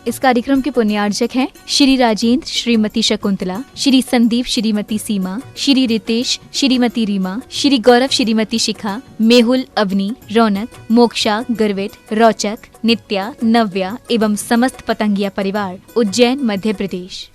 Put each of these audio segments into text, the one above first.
इस कार्यक्रम के पुण्यार्जक हैं श्री राजेंद्र, श्रीमती शकुंतला, श्री संदीप, श्रीमती सीमा, श्री रितेश, श्रीमती रीमा, श्री गौरव, श्रीमती शिखा, मेहुल, अवनी, रौनक, मोक्षा, गर्वित, रोचक, नित्या, नव्या एवं समस्त पतंगिया परिवार, उज्जैन, मध्य प्रदेश।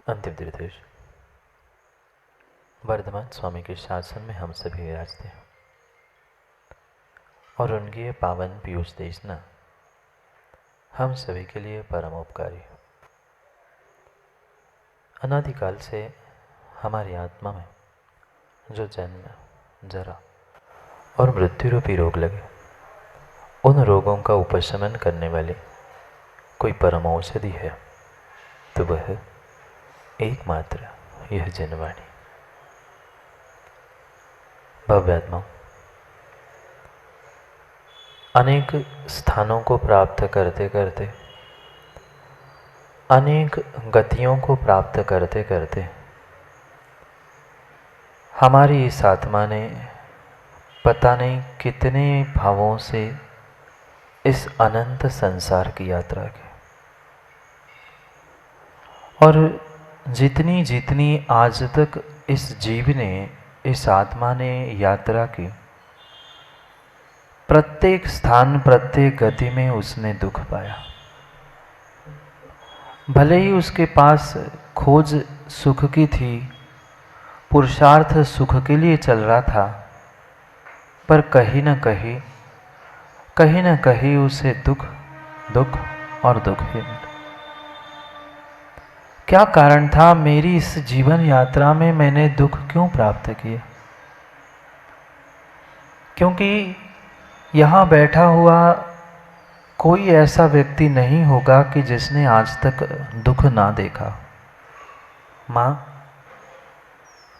अंतिम निर्देश। वर्धमान स्वामी के शासन में हम सभी विराजते हैं और उनकी ये पावन पीयूष देशना हम सभी के लिए परम उपकारी है। अनादिकाल से हमारी आत्मा में जो जन्म, जरा और मृत्यु रूपी रोग लगे, उन रोगों का उपशमन करने वाली कोई परम औषधि है तो वह एकमात्र यह जनवाणी। भव्यात्मा अनेक स्थानों को प्राप्त करते करते, अनेक गतियों को प्राप्त करते करते हमारी इस आत्मा ने पता नहीं कितने भावों से इस अनंत संसार की यात्रा की, और जितनी जितनी आज तक इस जीव ने, इस आत्मा ने यात्रा की, प्रत्येक स्थान, प्रत्येक गति में उसने दुख पाया। भले ही उसके पास खोज सुख की थी, पुरुषार्थ सुख के लिए चल रहा था, पर कहीं न कहीं उसे दुख और दुख ही मिला। क्या कारण था? मेरी इस जीवन यात्रा में मैंने दुख क्यों प्राप्त किया? क्योंकि यहाँ बैठा हुआ कोई ऐसा व्यक्ति नहीं होगा कि जिसने आज तक दुख ना देखा। माँ,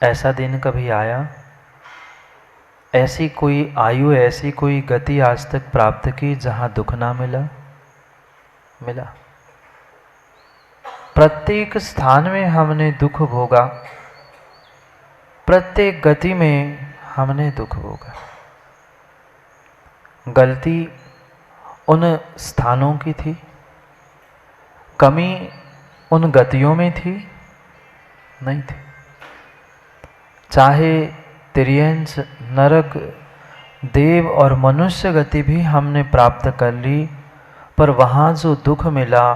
ऐसा दिन कभी आया? ऐसी कोई आयु, ऐसी कोई गति आज तक प्राप्त की जहाँ दुख ना मिला? मिला। प्रत्येक स्थान में हमने दुख भोगा, प्रत्येक गति में हमने दुख भोगा। गलती उन स्थानों की थी, कमी उन गतियों में थी? नहीं थी। चाहे तिर्यंच, नरक, देव और मनुष्य गति भी हमने प्राप्त कर ली, पर वहाँ जो दुख मिला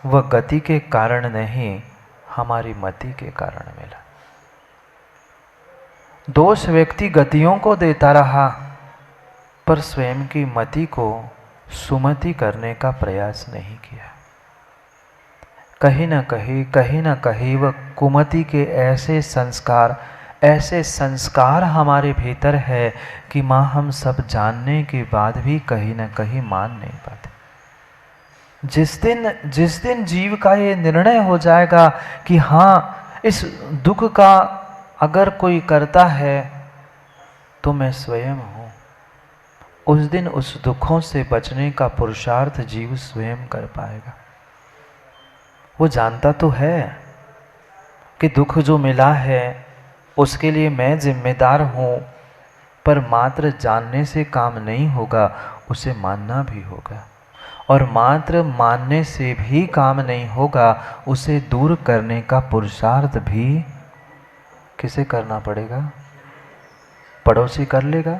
वह गति के कारण नहीं, हमारी मति के कारण मिला। दोष व्यक्ति गतियों को देता रहा, पर स्वयं की मति को सुमति करने का प्रयास नहीं किया। कहीं न कहीं वह कुमति के ऐसे संस्कार हमारे भीतर है कि माँ, हम सब जानने के बाद भी कहीं न कहीं मान नहीं पाते। जिस दिन जीव का ये निर्णय हो जाएगा कि हाँ, इस दुख का अगर कोई करता है तो मैं स्वयं हूँ, उस दिन उस दुखों से बचने का पुरुषार्थ जीव स्वयं कर पाएगा। वो जानता तो है कि दुख जो मिला है उसके लिए मैं जिम्मेदार हूँ, पर मात्र जानने से काम नहीं होगा, उसे मानना भी होगा। और मात्र मानने से भी काम नहीं होगा, उसे दूर करने का पुरुषार्थ भी किसे करना पड़ेगा? पड़ोसी कर लेगा?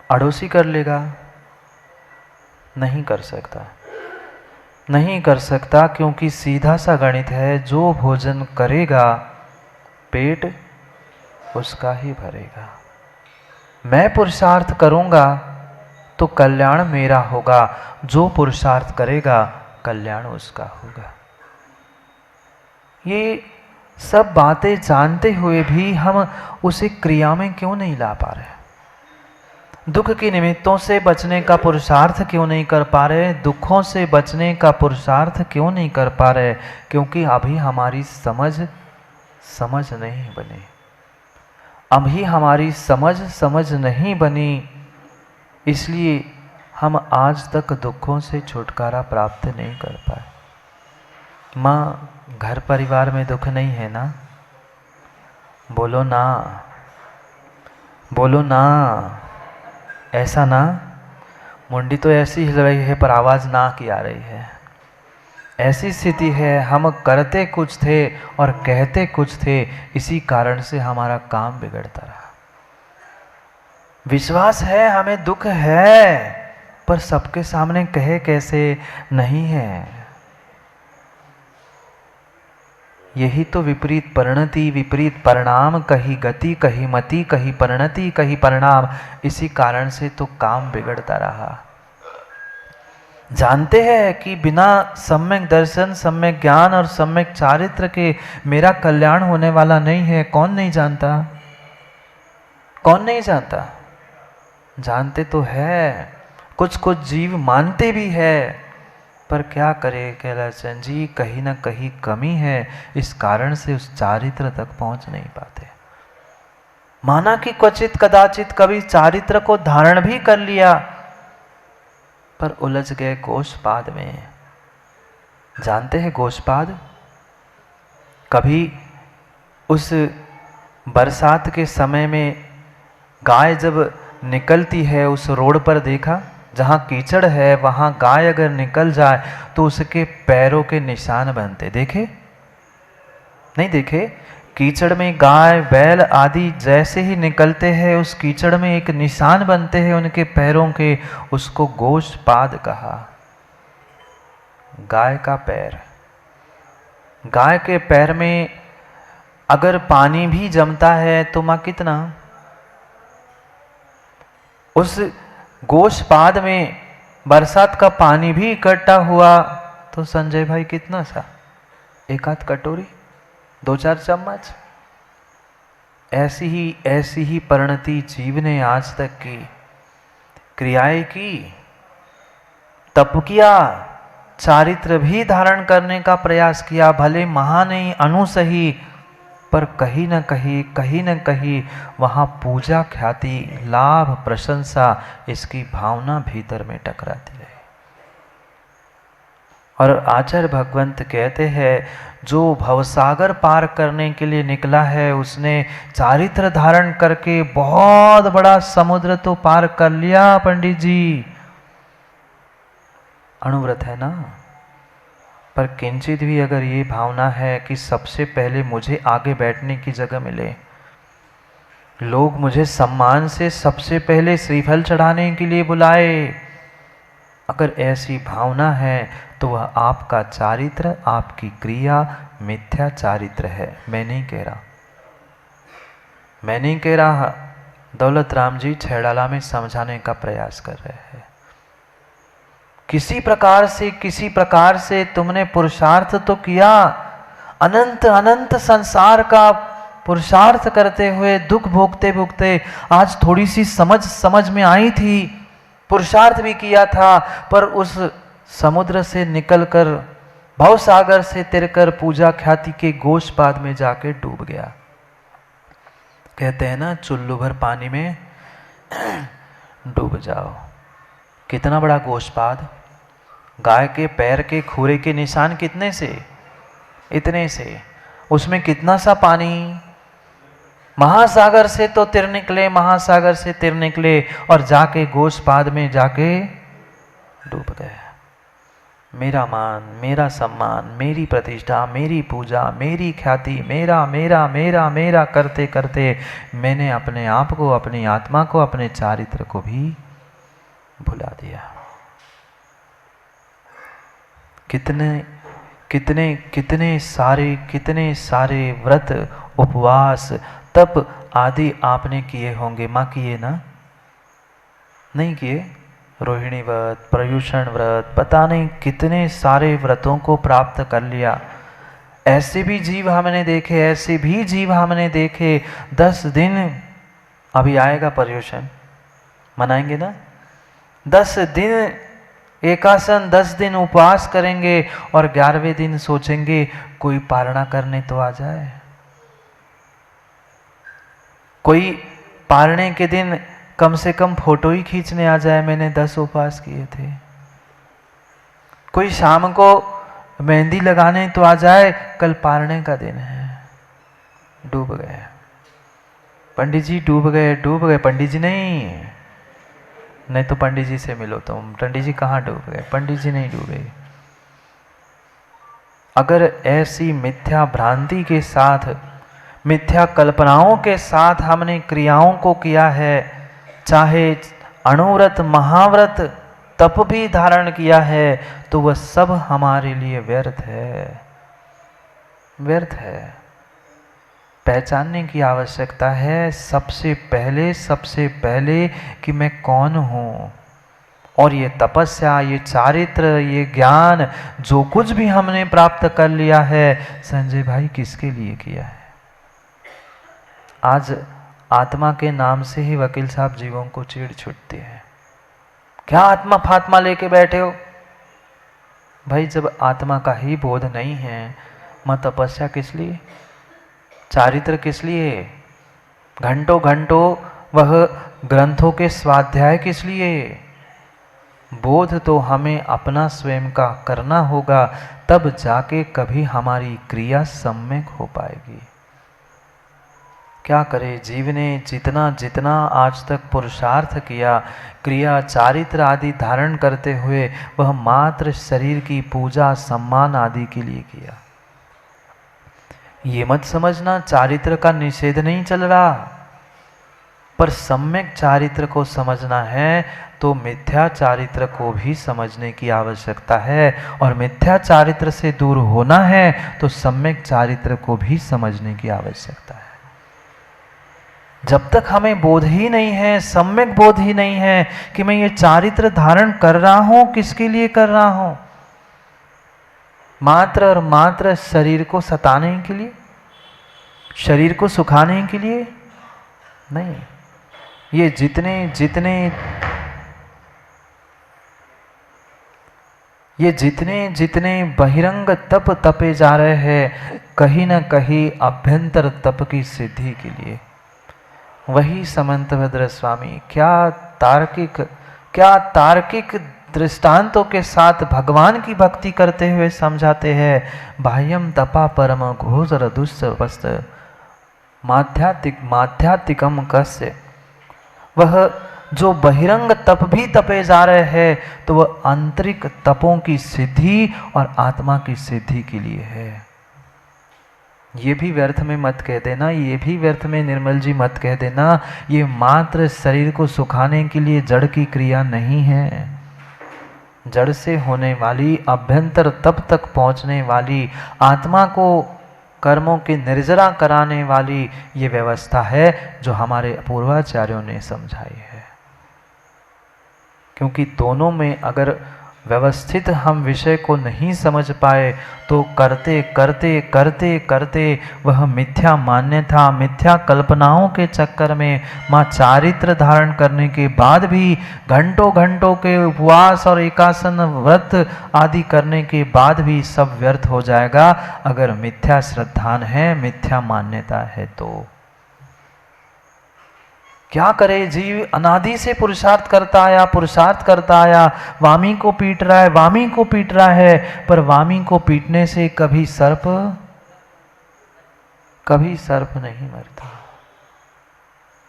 अड़ोसी कर लेगा? नहीं कर सकता, नहीं कर सकता, क्योंकि सीधा सा गणित है, जो भोजन करेगा पेट उसका ही भरेगा। मैं पुरुषार्थ करूंगा तो कल्याण मेरा होगा, जो पुरुषार्थ करेगा कल्याण उसका होगा। ये सब बातें जानते हुए भी हम उसे क्रिया में क्यों नहीं ला पा रहे? दुख के निमित्तों से बचने का पुरुषार्थ क्यों नहीं कर पा रहे? दुखों से बचने का पुरुषार्थ क्यों नहीं कर पा रहे? क्योंकि अभी हमारी समझ नहीं बनी। अभी हमारी समझ नहीं बनी, इसलिए हम आज तक दुखों से छुटकारा प्राप्त नहीं कर पाए। माँ, घर परिवार में दुख नहीं है ना? बोलो ना, बोलो ना। ऐसा ना, मुंडी तो ऐसी हिल रही है पर आवाज़ ना की आ रही है। ऐसी स्थिति है, हम करते कुछ थे और कहते कुछ थे, इसी कारण से हमारा काम बिगड़ता रहा। विश्वास है, हमें दुख है, पर सबके सामने कहे कैसे नहीं है। यही तो विपरीत परिणति, विपरीत परिणाम, कहीं गति कहीं मति, कहीं परिणति कहीं परिणाम, इसी कारण से तो काम बिगड़ता रहा। जानते हैं कि बिना सम्यक दर्शन, सम्यक ज्ञान और सम्यक चारित्र के मेरा कल्याण होने वाला नहीं है। कौन नहीं जानता? कौन नहीं जानता? जानते तो है, कुछ कुछ जीव मानते भी है, पर क्या करे कैलाशचंद जी, कहीं ना कहीं कमी है, इस कारण से उस चारित्र तक पहुंच नहीं पाते। माना कि क्वचित कदाचित कभी चारित्र को धारण भी कर लिया, पर उलझ गए गोशपाद में। जानते हैं गोशपाद? कभी उस बरसात के समय में गाय जब निकलती है उस रोड पर, देखा जहाँ कीचड़ है वहाँ गाय अगर निकल जाए तो उसके पैरों के निशान बनते, देखे नहीं देखे? कीचड़ में गाय बैल आदि जैसे ही निकलते हैं उस कीचड़ में एक निशान बनते हैं उनके पैरों के, उसको गोशपाद कहा। गाय का पैर, गाय के पैर में अगर पानी भी जमता है तो मां कितना, उस गोशपाद में बरसात का पानी भी इकट्ठा हुआ तो संजय भाई कितना सा, एक आध कटोरी, 2-4 चम्मच। ऐसी ही परिणति जीव ने आज तक की, क्रियाएं की, तप किया, चारित्र भी धारण करने का प्रयास किया, भले महान नहीं अनु सही, पर कहीं न कहीं वहाँ पूजा ख्याति लाभ प्रशंसा इसकी भावना भीतर में टकराती है। और आचार्य भगवंत कहते हैं जो भवसागर पार करने के लिए निकला है उसने चारित्र धारण करके बहुत बड़ा समुद्र तो पार कर लिया पंडित जी। अणुव्रत है ना, पर किंचित भी अगर ये भावना है कि सबसे पहले मुझे आगे बैठने की जगह मिले, लोग मुझे सम्मान से सबसे पहले श्रीफल चढ़ाने के लिए बुलाए, अगर ऐसी भावना है तो वह आपका चारित्र, आपकी क्रिया मिथ्या चारित्र है। मैं नहीं कह रहा, दौलत राम जी छैड़ाला में समझाने का प्रयास कर रहे हैं। किसी प्रकार से तुमने पुरुषार्थ तो किया, अनंत संसार का पुरुषार्थ करते हुए दुख भोगते भोगते आज थोड़ी सी समझ में आई थी, पुरुषार्थ भी किया था, पर उस समुद्र से निकलकर भवसागर से तिरकर पूजा ख्याति के गोशपाद में जाके डूब गया। कहते हैं ना, चुल्लू भर पानी में डूब जाओ। कितना बड़ा गोशपाद, गाय के पैर के खूरे के निशान कितने से, इतने से, उसमें कितना सा पानी, महासागर से तो तिर निकले और जाके गोशपाद में जाके डूब गए। मेरा मान, मेरा सम्मान, मेरी प्रतिष्ठा, मेरी पूजा, मेरी ख्याति, मेरा करते करते मैंने अपने आप को, अपनी आत्मा को, अपने चारित्र को भी भुला दिया। कितने सारे व्रत, उपवास, तप आदि आपने किए होंगे, माँ किए ना? नहीं किए? रोहिणी व्रत, पर्युषण व्रत, पता नहीं कितने सारे व्रतों को प्राप्त कर लिया। ऐसे भी जीव हमने देखे 10 दिन, अभी आएगा पर्युषण, मनाएंगे ना, 10 दिन एकासन, 10 दिन उपवास करेंगे और 11वें दिन सोचेंगे कोई पारणा करने तो आ जाए, कोई पारने के दिन कम से कम फोटो ही खींचने आ जाए, मैंने 10 उपवास किए थे, कोई शाम को मेहंदी लगाने तो आ जाए, कल पारने का दिन है। डूब गए पंडित जी, डूब गए। पंडित जी नहीं, नहीं तो पंडित जी से मिलो तुम। पंडित जी कहाँ डूब गए? पंडित जी नहीं डूबे। अगर ऐसी मिथ्या भ्रांति के साथ, मिथ्या कल्पनाओं के साथ हमने क्रियाओं को किया है, चाहे अणुव्रत महाव्रत तप भी धारण किया है, तो वह सब हमारे लिए व्यर्थ है, व्यर्थ है। पहचानने की आवश्यकता है सबसे पहले कि मैं कौन हूँ। और ये तपस्या, ये चारित्र, ये ज्ञान, जो कुछ भी हमने प्राप्त कर लिया है, संजय भाई किसके लिए किया है? आज आत्मा के नाम से ही वकील साहब जीवों को चीड़ छूटती है। क्या आत्मा फात्मा लेके बैठे हो? भाई जब आत्मा का ही बोध नहीं है, मैं तपस्या किस लिए, चारित्र किस लिए, घंटों घंटों वह ग्रंथों के स्वाध्याय किस लिए? बोध तो हमें अपना स्वयं का करना होगा, तब जाके कभी हमारी क्रिया सम्यक हो पाएगी। क्या करे, जीव ने जितना जितना आज तक पुरुषार्थ किया, क्रिया चारित्र आदि धारण करते हुए, वह मात्र शरीर की पूजा सम्मान आदि के लिए किया। ये मत समझना चारित्र का निषेध नहीं चल रहा, पर सम्यक चारित्र को समझना है तो मिथ्या चारित्र को भी समझने की आवश्यकता है, और मिथ्या चारित्र से दूर होना है तो सम्यक चारित्र को भी समझने की आवश्यकता है। जब तक हमें बोध ही नहीं है, सम्यक बोध ही नहीं है कि मैं ये चारित्र धारण कर रहा हूं, किसके लिए कर रहा हूं? मात्र और मात्र शरीर को सताने के लिए, शरीर को सुखाने के लिए नहीं। ये जितने बहिरंग तप तपे जा रहे हैं, कहीं ना कहीं अभ्यंतर तप की सिद्धि के लिए। वही समंतभद्र स्वामी क्या तार्किक दृष्टांतों के साथ भगवान की भक्ति करते हुए समझाते हैं। बाह्यम तपा परम घोर दुष्वस्त माध्यात्मिकम कस्य। वह जो बहिरंग तप भी तपे जा रहे हैं, तो वह आंतरिक तपों की सिद्धि और आत्मा की सिद्धि के लिए है। ये भी व्यर्थ में मत कह देना, ये भी व्यर्थ में निर्मल जी मत कह देना, ये मात्र शरीर को सुखाने के लिए जड़ की क्रिया नहीं है। जड़ से होने वाली, अभ्यंतर तप तक पहुंचने वाली, आत्मा को कर्मों की निर्जरा कराने वाली ये व्यवस्था है जो हमारे पूर्वाचार्यों ने समझाई है। क्योंकि दोनों में अगर व्यवस्थित हम विषय को नहीं समझ पाए, तो करते करते करते करते वह मिथ्या मान्यता, मिथ्या कल्पनाओं के चक्कर में, माँ चारित्र धारण करने के बाद भी, घंटों घंटों के उपवास और एकासन व्रत आदि करने के बाद भी सब व्यर्थ हो जाएगा, अगर मिथ्या श्रद्धान है, मिथ्या मान्यता है तो। क्या करे, जीव अनादि से पुरुषार्थ करता आया, वामी को पीट रहा है, पर वामी को पीटने से कभी सर्प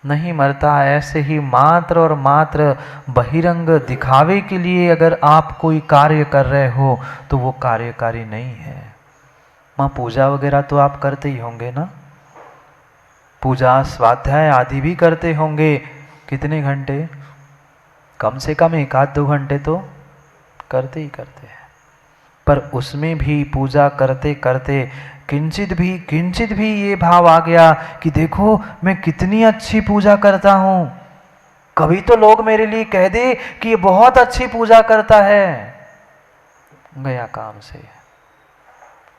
नहीं मरता। ऐसे ही मात्र और मात्र बहिरंग दिखावे के लिए अगर आप कोई कार्य कर रहे हो, तो वो कार्यकारी नहीं है। माँ पूजा वगैरह तो आप करते ही होंगे ना, पूजा स्वाध्याय आदि भी करते होंगे। कितने घंटे? कम से कम 1-2 घंटे तो करते ही करते हैं। पर उसमें भी पूजा करते करते किंचित भी ये भाव आ गया कि देखो मैं कितनी अच्छी पूजा करता हूँ, कभी तो लोग मेरे लिए कह दे कि ये बहुत अच्छी पूजा करता है, गया काम से।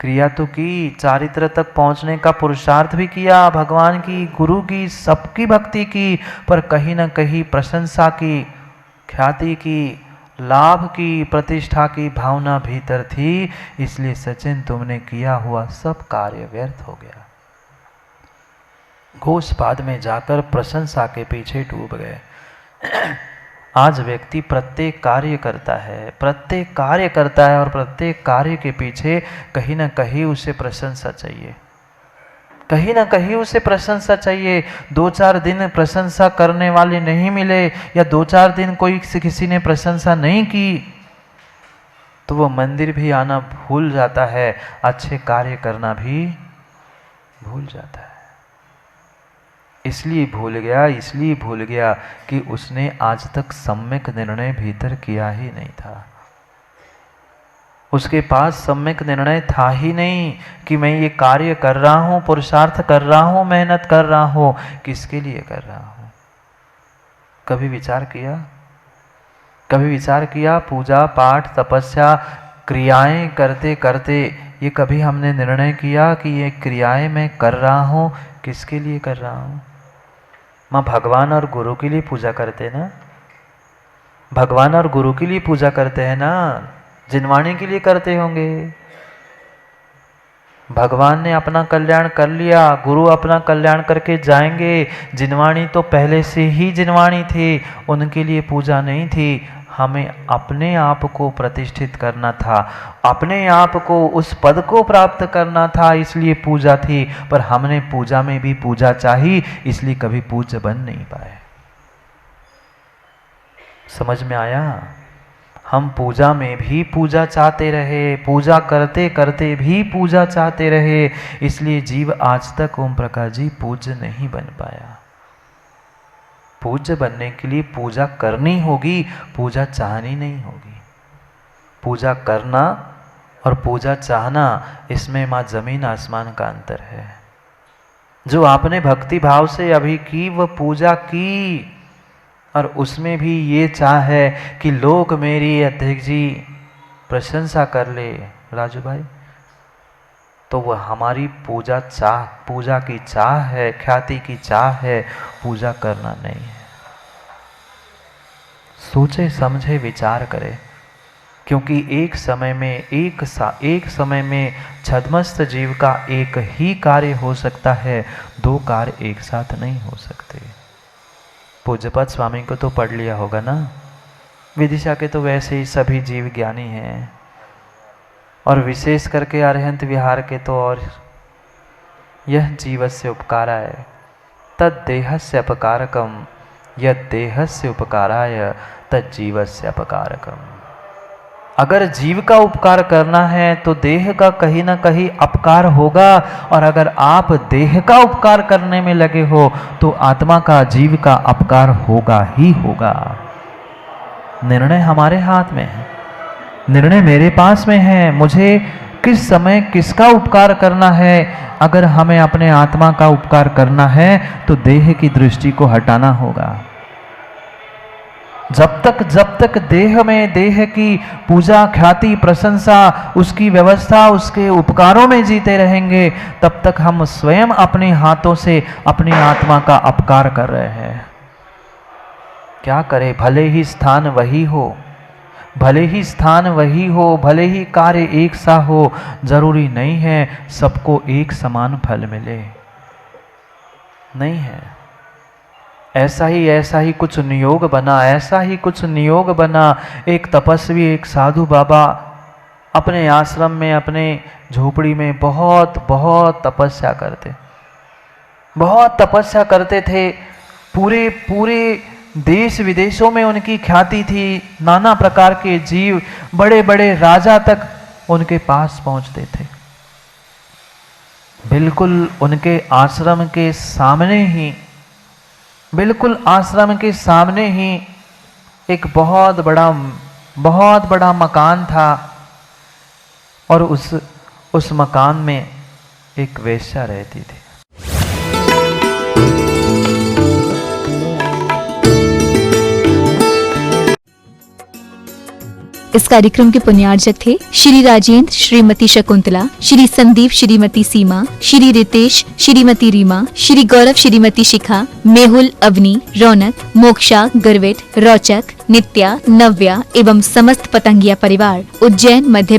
क्रिया तो की, चारित्र तक पहुंचने का पुरुषार्थ भी किया, भगवान की, गुरु की, सबकी भक्ति की, पर कहीं ना कहीं प्रशंसा की, ख्याति की, लाभ की, प्रतिष्ठा की भावना भीतर थी, इसलिए सचिन तुमने किया हुआ सब कार्य व्यर्थ हो गया। घोषपाद में जाकर प्रशंसा के पीछे डूब गए। आज व्यक्ति प्रत्येक कार्य करता है और प्रत्येक कार्य के पीछे कहीं ना कहीं उसे प्रशंसा चाहिए। कहीं ना कहीं उसे प्रशंसा चाहिए। 2-4 दिन प्रशंसा करने वाले नहीं मिले या 2-4 दिन कोई किसी ने प्रशंसा नहीं की तो वो मंदिर भी आना भूल जाता है, अच्छे कार्य करना भी भूल जाता है। इसलिए भूल गया कि उसने आज तक सम्यक निर्णय भीतर किया ही नहीं था। उसके पास सम्यक निर्णय था ही नहीं कि मैं ये कार्य कर रहा हूँ, पुरुषार्थ कर रहा हूँ, मेहनत कर रहा हूँ, किसके लिए कर रहा हूँ। कभी विचार किया पूजा पाठ तपस्या क्रियाएं करते करते ये कभी हमने निर्णय किया कि ये क्रियाएं मैं कर रहा हूँ, किसके लिए कर रहा हूँ। माँ भगवान और गुरु के लिए पूजा करते ना, भगवान और गुरु के लिए पूजा करते हैं ना, जिनवाणी के लिए करते होंगे। भगवान ने अपना कल्याण कर लिया, गुरु अपना कल्याण करके जाएंगे। जिनवाणी तो पहले से ही जिनवाणी थी, उनके लिए पूजा नहीं थी। हमें अपने आप को प्रतिष्ठित करना था, अपने आप को उस पद को प्राप्त करना था, इसलिए पूजा थी। पर हमने पूजा में भी पूजा चाही, इसलिए कभी पूज्य बन नहीं पाए। समझ में आया? हम पूजा में भी पूजा चाहते रहे, पूजा करते करते भी पूजा चाहते रहे, इसलिए जीव आज तक ओम प्रकाश जी पूज्य नहीं बन पाया। पूज्य बनने के लिए पूजा करनी होगी, पूजा चाहनी नहीं होगी। पूजा करना और पूजा चाहना, इसमें माँ जमीन आसमान का अंतर है। जो आपने भक्ति भाव से अभी की वह पूजा की, और उसमें भी ये चाह है कि लोग मेरी अध्यक्ष जी प्रशंसा कर ले राजू भाई, तो वह हमारी पूजा की चाह है, ख्याति की चाह है, पूजा करना नहीं है। सोचे समझे विचार करे, क्योंकि एक समय में छद्मस्त जीव का एक ही कार्य हो सकता है, 2 कार्य एक साथ नहीं हो सकते। पूज्यपाद स्वामी को तो पढ़ लिया होगा ना, विदिशा के तो वैसे ही सभी जीव ज्ञानी हैं, और विशेष करके अरहंत विहार के तो और यह जीवस्य उपकाराय तद्देहस्य अपकारकम यद्देहस्य उपकाराय तज्जीवस्य अपकारकम। अगर जीव का उपकार करना है तो देह का कहीं ना कहीं अपकार होगा, और अगर आप देह का उपकार करने में लगे हो तो आत्मा का, जीव का अपकार होगा ही होगा। निर्णय हमारे हाथ में है, निर्णय मेरे पास में है, मुझे किस समय किसका उपकार करना है। अगर हमें अपने आत्मा का उपकार करना है तो देह की दृष्टि को हटाना होगा। जब तक देह में देह की पूजा ख्याति प्रशंसा, उसकी व्यवस्था, उसके उपकारों में जीते रहेंगे, तब तक हम स्वयं अपने हाथों से अपनी आत्मा का अपकार कर रहे हैं। क्या करें? भले ही स्थान वही हो, भले ही कार्य एक सा हो, जरूरी नहीं है सबको एक समान फल मिले, नहीं है। ऐसा ही कुछ नियोग बना। एक तपस्वी, एक साधु बाबा अपने आश्रम में, अपने झोपड़ी में बहुत तपस्या करते थे। पूरे देश विदेशों में उनकी ख्याति थी। नाना प्रकार के जीव, बड़े बड़े राजा तक उनके पास पहुंचते थे। बिल्कुल उनके आश्रम के सामने ही एक बहुत बड़ा मकान था, और उस मकान में एक वेश्या रहती थी। इस कार्यक्रम के पुण्यार्जक थे श्री राजेंद्र, श्रीमती शकुंतला, श्री संदीप, श्रीमती सीमा, श्री रितेश, श्रीमती रीमा, श्री गौरव, श्रीमती शिखा, मेहुल, अवनी, रौनक, मोक्षा, गर्वित, रोचक, नित्या, नव्या एवं समस्त पतंगिया परिवार, उज्जैन, मध्य